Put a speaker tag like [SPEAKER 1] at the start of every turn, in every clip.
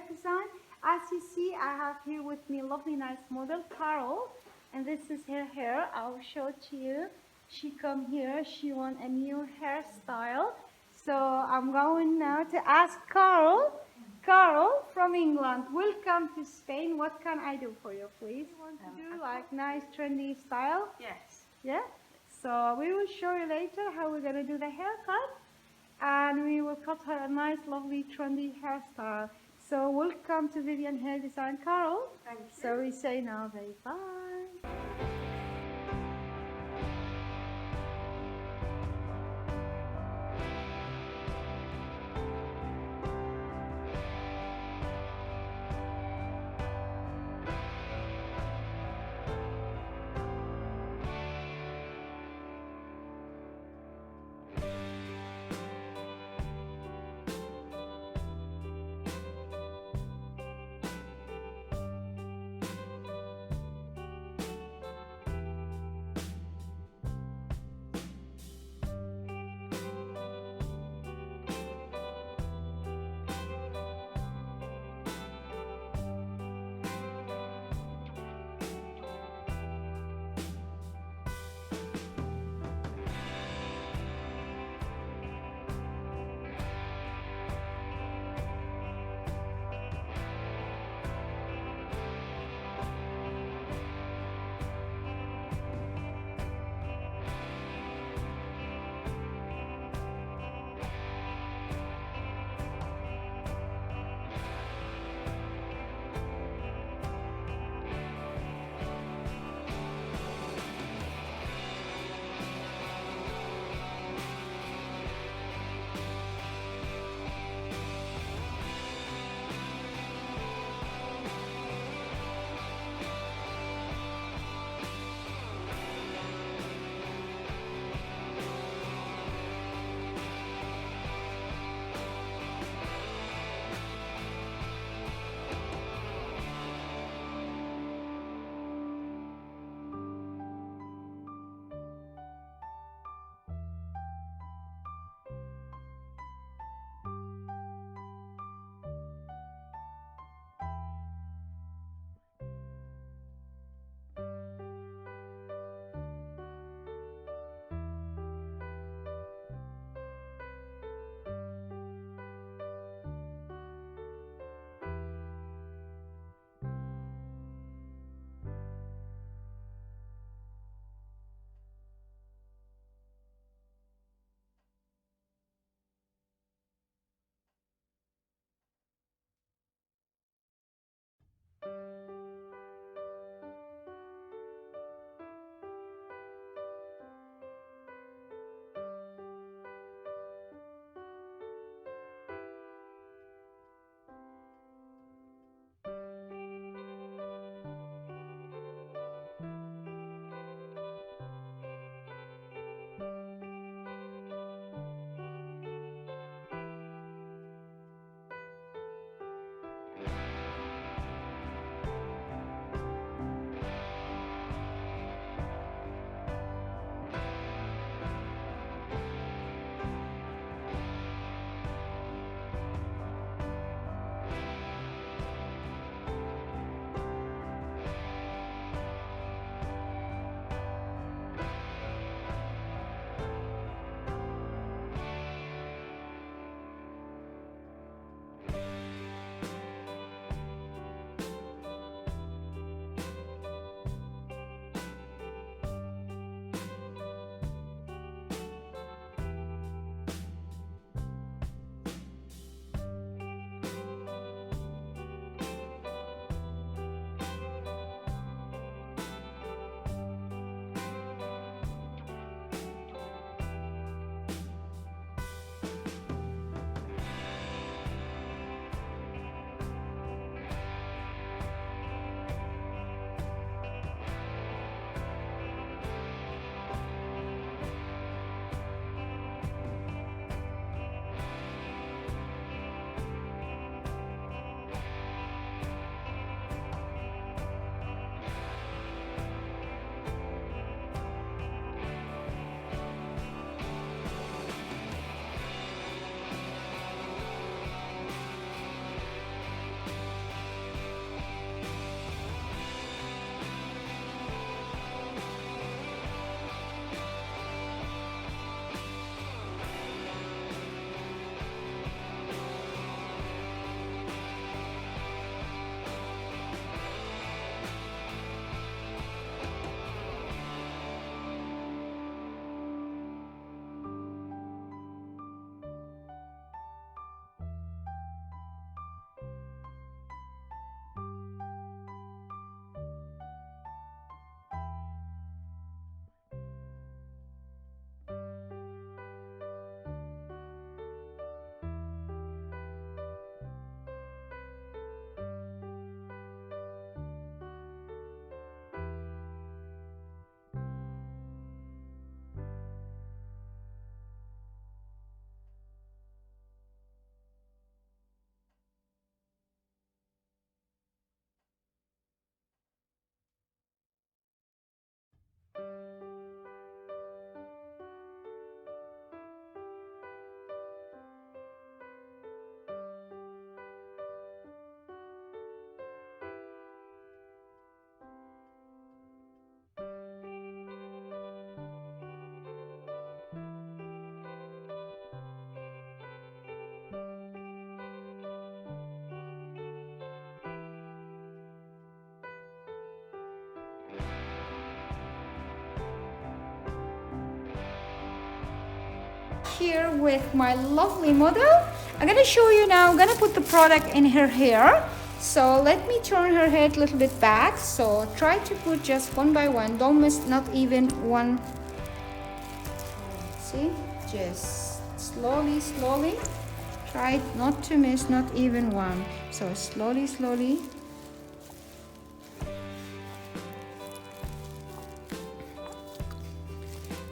[SPEAKER 1] design. As you see, I have here with me lovely nice model Carol, and this is her hair. I'll show it to you. She come here, she want a new hairstyle. So I'm going now to ask Carol. Carol from England, welcome to Spain. What can I do for you, please? You want to do like nice trendy style?
[SPEAKER 2] Yes.
[SPEAKER 1] Yeah? So we will show you later how we're going to do the haircut, and we will cut her a nice lovely trendy hairstyle. So welcome to Vivian Hair Design, Carol.
[SPEAKER 2] Thank you.
[SPEAKER 1] So we say now bye. here with my lovely model. I'm gonna show you now. I'm gonna put the product in her hair. So let me turn her head a little bit back. So try to put just one by one. Don't miss, not even one. See, just slowly, slowly. Try not to miss, not even one. So slowly, slowly.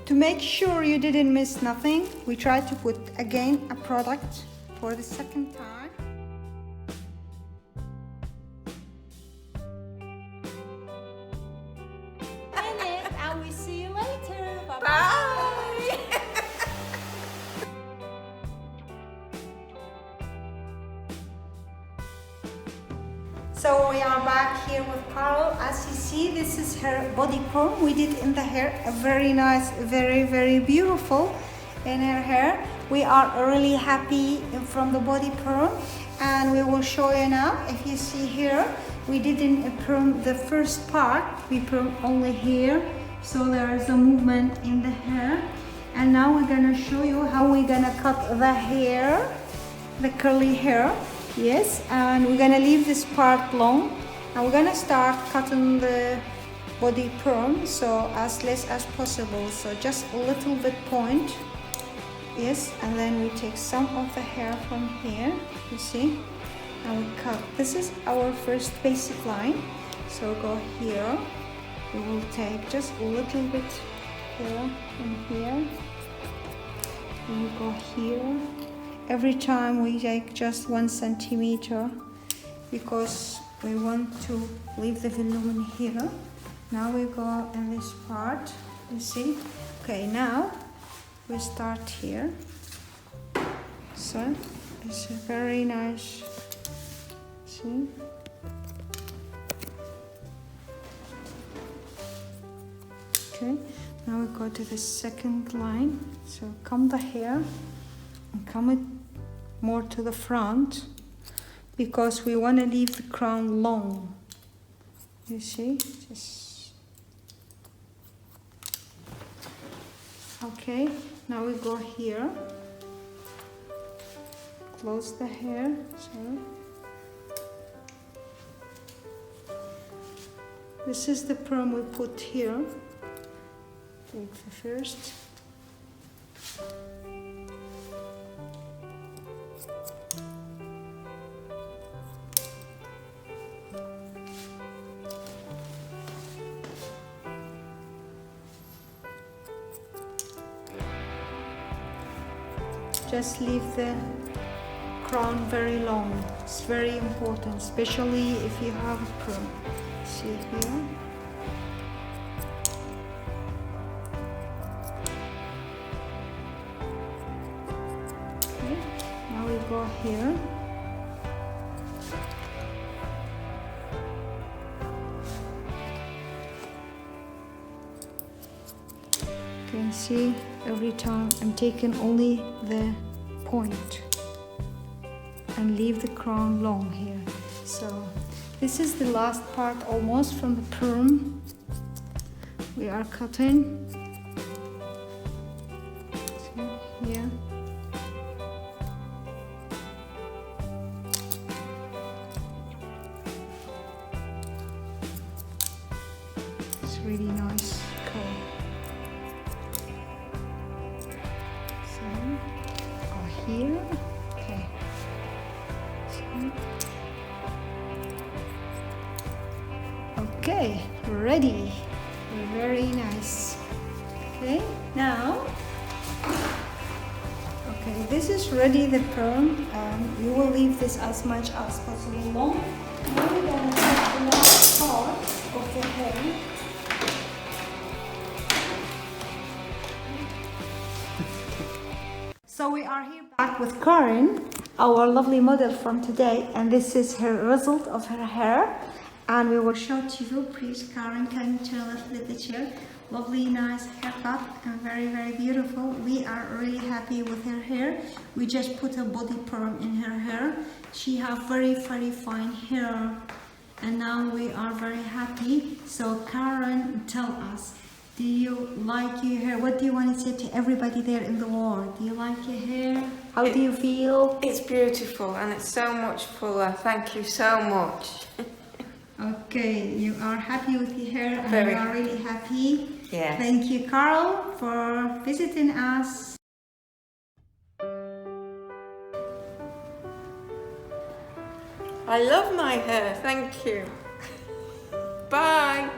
[SPEAKER 1] To make sure you didn't miss nothing, we try to put again a product for the second time. And we see you later. Bye-bye. Bye. So we are back here with Carol. As you see, this is her body perm. We did in the hair a very nice, very beautiful in her hair. We are really happy from the body perm, and we will show you now. If you see here, we didn't perm the first part. We perm only here, so there is a movement in the hair. And now we're gonna show you how we're gonna cut the hair, the curly hair. Yes, and we're gonna leave this part long, and we're gonna start cutting the body perm, so as less as possible, so just a little bit point. Yes, and then we take some of the hair from here, you see, and we cut. This is our first basic line, so go here. We will take just a little bit here and here, and we go here. Every time we take just 1 centimeter because we want to leave the volume here. Now we go in this part, you see. Okay, now we start here. So it's a very nice, see. Okay, now we go to the second line. So comb the hair and comb it more to the front because we want to leave the crown long. You see, just okay. Now we go here, close the hair. So this is the perm we put here. Take the first. Just leave the crown very long. It's very important, especially if you have a perm. See here. Okay, now we go here. You can see every time I'm taking only the point and leave the crown long here. So this is the last part almost from the perm. We are cutting. So here. It's really nice color. Here, okay. Okay, ready. Very nice. Okay, now. Okay, this is ready the perm. You will leave this as much as possible long. Now we're gonna take the last part of the hair. So we are here back with Karen, our lovely model from today, and this is her result of her hair. And we will show to you. Please, Karen, can you turn a little bit the chair? Lovely, nice haircut and very beautiful. We are really happy with her hair. We just put a body perm in her hair. She has very fine hair, and now we are very happy. So Karen, tell us, Do you like your hair? What do you want to say to everybody there in the world? Do you like your hair? How do you feel?
[SPEAKER 2] It's beautiful and it's so much fuller. Thank you so much.
[SPEAKER 1] Okay, you are happy with your hair and
[SPEAKER 2] Very.
[SPEAKER 1] you are really happy.
[SPEAKER 2] Yeah.
[SPEAKER 1] Thank you, Carl, for visiting us.
[SPEAKER 2] I love my hair. Thank you. Bye.